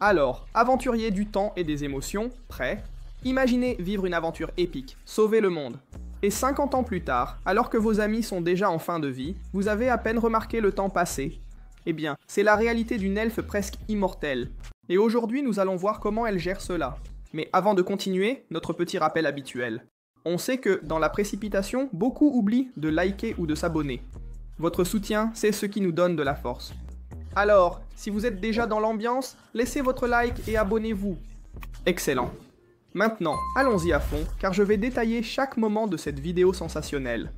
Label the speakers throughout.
Speaker 1: Alors, aventurier du temps et des émotions, prêt? Imaginez vivre une aventure épique, sauver le monde. Et 50 ans plus tard, alors que vos amis sont déjà en fin de vie, vous avez à peine remarqué le temps passé. Eh bien, c'est la réalité d'une elfe presque immortelle. Et aujourd'hui, nous allons voir comment elle gère cela. Mais avant de continuer, notre petit rappel habituel. On sait que, dans la précipitation, beaucoup oublient de liker ou de s'abonner. Votre soutien, c'est ce qui nous donne de la force. Alors, si vous êtes déjà dans l'ambiance, laissez votre like et abonnez-vous. Excellent. Maintenant, allons-y à fond, car je vais détailler chaque moment de cette vidéo sensationnelle.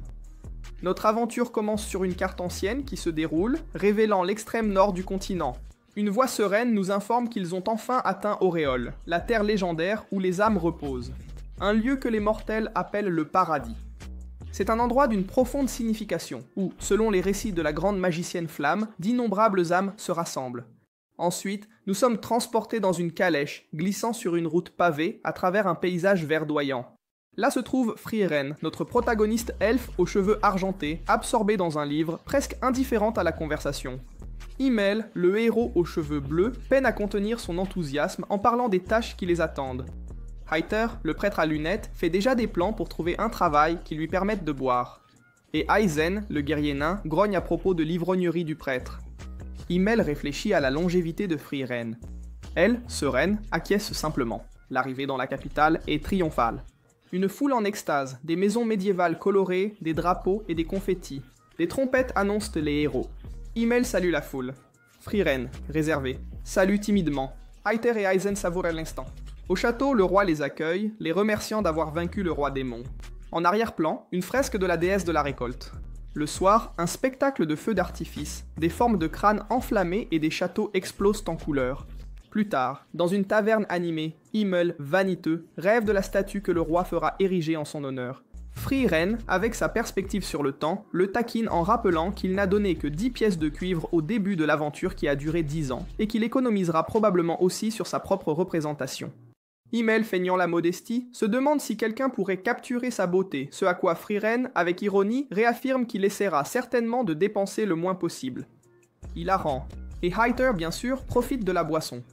Speaker 1: Notre aventure commence sur une carte ancienne qui se déroule, révélant l'extrême nord du continent. Une voix sereine nous informe qu'ils ont enfin atteint Auréole, la terre légendaire où les âmes reposent. Un lieu que les mortels appellent le paradis. C'est un endroit d'une profonde signification, où, selon les récits de la grande magicienne Flamme, d'innombrables âmes se rassemblent. Ensuite, nous sommes transportés dans une calèche, glissant sur une route pavée à travers un paysage verdoyant. Là se trouve Frieren, notre protagoniste elfe aux cheveux argentés, absorbé dans un livre, presque indifférente à la conversation. Himmel, le héros aux cheveux bleus, peine à contenir son enthousiasme en parlant des tâches qui les attendent. Heiter, le prêtre à lunettes, fait déjà des plans pour trouver un travail qui lui permette de boire. Et Aizen, le guerrier nain, grogne à propos de l'ivrognerie du prêtre. Himmel réfléchit à la longévité de Frieren. Elle, sereine, acquiesce simplement. L'arrivée dans la capitale est triomphale. Une foule en extase, des maisons médiévales colorées, des drapeaux et des confettis. Des trompettes annoncent les héros. Himmel salue la foule. Frieren, réservé, salue timidement. Heiter et Aizen savourent l'instant. Au château, le roi les accueille, les remerciant d'avoir vaincu le roi démon. En arrière-plan, une fresque de la déesse de la récolte. Le soir, un spectacle de feux d'artifice, des formes de crânes enflammés et des châteaux explosent en couleurs. Plus tard, dans une taverne animée, Himmel, vaniteux, rêve de la statue que le roi fera ériger en son honneur. Frieren, avec sa perspective sur le temps, le taquine en rappelant qu'il n'a donné que 10 pièces de cuivre au début de l'aventure qui a duré 10 ans, et qu'il économisera probablement aussi sur sa propre représentation. Himmel, feignant la modestie, se demande si quelqu'un pourrait capturer sa beauté, ce à quoi Frieren, avec ironie, réaffirme qu'il essaiera certainement de dépenser le moins possible. Il arrend, et Heiter, bien sûr, profite de la boisson.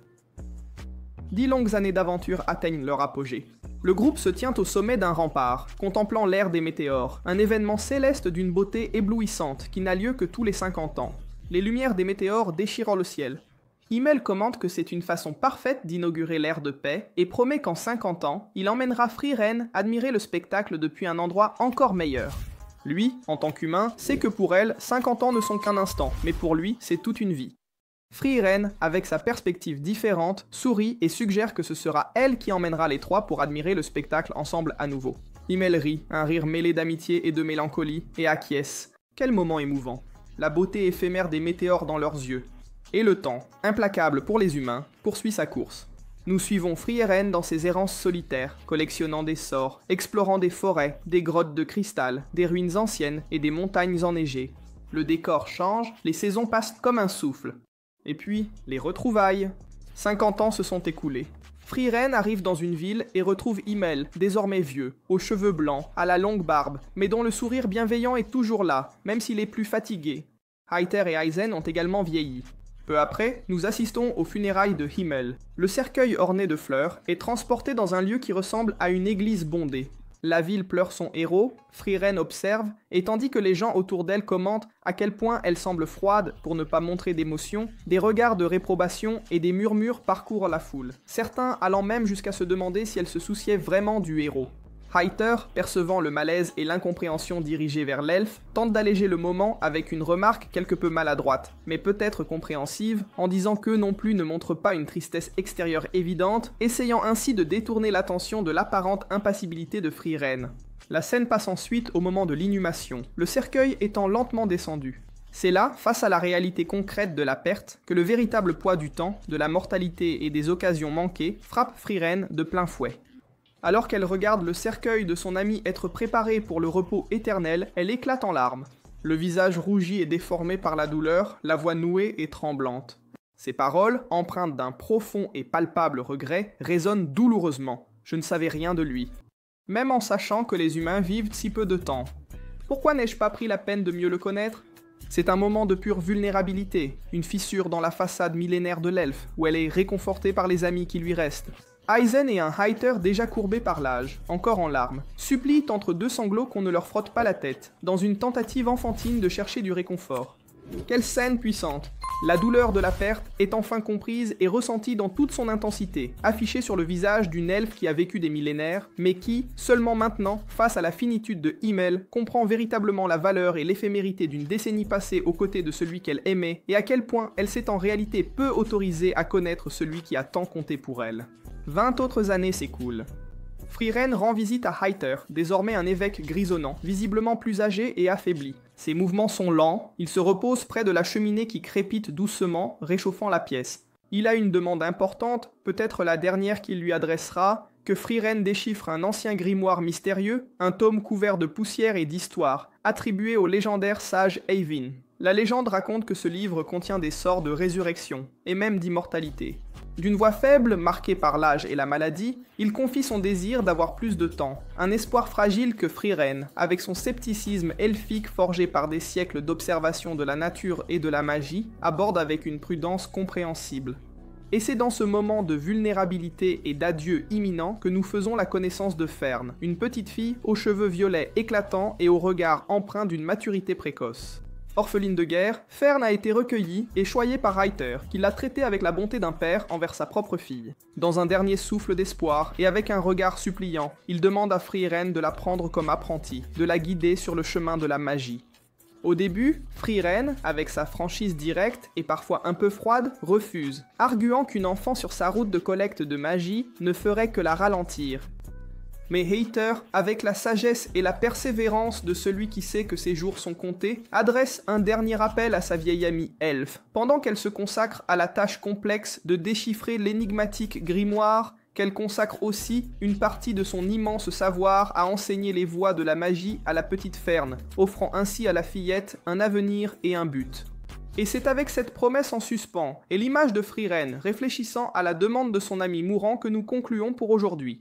Speaker 1: 10 longues années d'aventure atteignent leur apogée. Le groupe se tient au sommet d'un rempart, contemplant l'ère des météores, un événement céleste d'une beauté éblouissante qui n'a lieu que tous les 50 ans. Les lumières des météores déchirant le ciel. Himmel commente que c'est une façon parfaite d'inaugurer l'ère de paix et promet qu'en 50 ans, il emmènera Frieren admirer le spectacle depuis un endroit encore meilleur. Lui, en tant qu'humain, sait que pour elle, 50 ans ne sont qu'un instant, mais pour lui, c'est toute une vie. Frieren, avec sa perspective différente, sourit et suggère que ce sera elle qui emmènera les trois pour admirer le spectacle ensemble à nouveau. Himmel rit, un rire mêlé d'amitié et de mélancolie, et acquiesce. Quel moment émouvant. La beauté éphémère des météores dans leurs yeux. Et le temps, implacable pour les humains, poursuit sa course. Nous suivons Frieren dans ses errances solitaires, collectionnant des sorts, explorant des forêts, des grottes de cristal, des ruines anciennes et des montagnes enneigées. Le décor change, les saisons passent comme un souffle. Et puis, les retrouvailles. 50 ans se sont écoulés. Frieren arrive dans une ville et retrouve Himmel, désormais vieux, aux cheveux blancs, à la longue barbe, mais dont le sourire bienveillant est toujours là, même s'il est plus fatigué. Heiter et Aizen ont également vieilli. Peu après, nous assistons aux funérailles de Himmel. Le cercueil orné de fleurs est transporté dans un lieu qui ressemble à une église bondée. La ville pleure son héros, Frieren observe, et tandis que les gens autour d'elle commentent à quel point elle semble froide pour ne pas montrer d'émotion, des regards de réprobation et des murmures parcourent la foule, certains allant même jusqu'à se demander si elle se souciait vraiment du héros. Heiter, percevant le malaise et l'incompréhension dirigée vers l'elfe, tente d'alléger le moment avec une remarque quelque peu maladroite, mais peut-être compréhensive, en disant qu'eux non plus ne montrent pas une tristesse extérieure évidente, essayant ainsi de détourner l'attention de l'apparente impassibilité de Frieren. La scène passe ensuite au moment de l'inhumation, le cercueil étant lentement descendu. C'est là, face à la réalité concrète de la perte, que le véritable poids du temps, de la mortalité et des occasions manquées frappe Frieren de plein fouet. Alors qu'elle regarde le cercueil de son ami être préparé pour le repos éternel, elle éclate en larmes. Le visage rougi et déformé par la douleur, la voix nouée et tremblante. Ces paroles, empreintes d'un profond et palpable regret, résonnent douloureusement. Je ne savais rien de lui. Même en sachant que les humains vivent si peu de temps. Pourquoi n'ai-je pas pris la peine de mieux le connaître ? C'est un moment de pure vulnérabilité, une fissure dans la façade millénaire de l'elfe, où elle est réconfortée par les amis qui lui restent. Aizen et un Hayter déjà courbés par l'âge, encore en larmes, supplient entre deux sanglots qu'on ne leur frotte pas la tête, dans une tentative enfantine de chercher du réconfort. Quelle scène puissante! La douleur de la perte est enfin comprise et ressentie dans toute son intensité, affichée sur le visage d'une elfe qui a vécu des millénaires, mais qui, seulement maintenant, face à la finitude de Himmel, comprend véritablement la valeur et l'éphémérité d'une décennie passée aux côtés de celui qu'elle aimait, et à quel point elle s'est en réalité peu autorisée à connaître celui qui a tant compté pour elle. 20 autres années s'écoulent. Frieren rend visite à Hayter, désormais un évêque grisonnant, visiblement plus âgé et affaibli. Ses mouvements sont lents, il se repose près de la cheminée qui crépite doucement, réchauffant la pièce. Il a une demande importante, peut-être la dernière qu'il lui adressera, que Frieren déchiffre un ancien grimoire mystérieux, un tome couvert de poussière et d'histoire, attribué au légendaire sage Eivin. La légende raconte que ce livre contient des sorts de résurrection, et même d'immortalité. D'une voix faible, marquée par l'âge et la maladie, il confie son désir d'avoir plus de temps, un espoir fragile que Frieren, avec son scepticisme elfique forgé par des siècles d'observation de la nature et de la magie, aborde avec une prudence compréhensible. Et c'est dans ce moment de vulnérabilité et d'adieu imminent que nous faisons la connaissance de Fern, une petite fille aux cheveux violets éclatants et au regard empreint d'une maturité précoce. Orpheline de guerre, Fern a été recueillie et choyée par Hayter, qui l'a traitée avec la bonté d'un père envers sa propre fille. Dans un dernier souffle d'espoir, et avec un regard suppliant, il demande à Frieren de la prendre comme apprentie, de la guider sur le chemin de la magie. Au début, Frieren, avec sa franchise directe et parfois un peu froide, refuse, arguant qu'une enfant sur sa route de collecte de magie ne ferait que la ralentir. Mais Hayter, avec la sagesse et la persévérance de celui qui sait que ses jours sont comptés, adresse un dernier appel à sa vieille amie elfe, pendant qu'elle se consacre à la tâche complexe de déchiffrer l'énigmatique grimoire, qu'elle consacre aussi une partie de son immense savoir à enseigner les voies de la magie à la petite Fern, offrant ainsi à la fillette un avenir et un but. Et c'est avec cette promesse en suspens, et l'image de Frieren réfléchissant à la demande de son ami mourant que nous concluons pour aujourd'hui.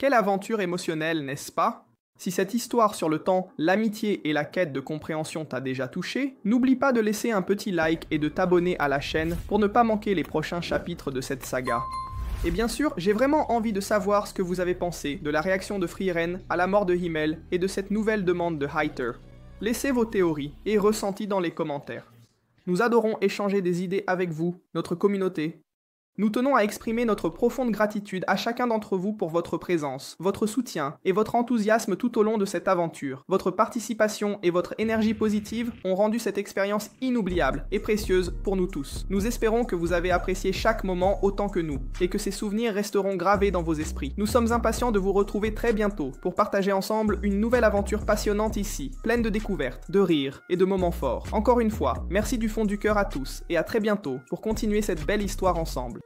Speaker 1: Quelle aventure émotionnelle, n'est-ce pas? Si cette histoire sur le temps, l'amitié et la quête de compréhension t'a déjà touché, n'oublie pas de laisser un petit like et de t'abonner à la chaîne pour ne pas manquer les prochains chapitres de cette saga. Et bien sûr, j'ai vraiment envie de savoir ce que vous avez pensé de la réaction de Frieren à la mort de Himmel et de cette nouvelle demande de Hayter. Laissez vos théories et ressentis dans les commentaires. Nous adorons échanger des idées avec vous, notre communauté. Nous tenons à exprimer notre profonde gratitude à chacun d'entre vous pour votre présence, votre soutien et votre enthousiasme tout au long de cette aventure. Votre participation et votre énergie positive ont rendu cette expérience inoubliable et précieuse pour nous tous. Nous espérons que vous avez apprécié chaque moment autant que nous, et que ces souvenirs resteront gravés dans vos esprits. Nous sommes impatients de vous retrouver très bientôt pour partager ensemble une nouvelle aventure passionnante ici, pleine de découvertes, de rires et de moments forts. Encore une fois, merci du fond du cœur à tous, et à très bientôt pour continuer cette belle histoire ensemble.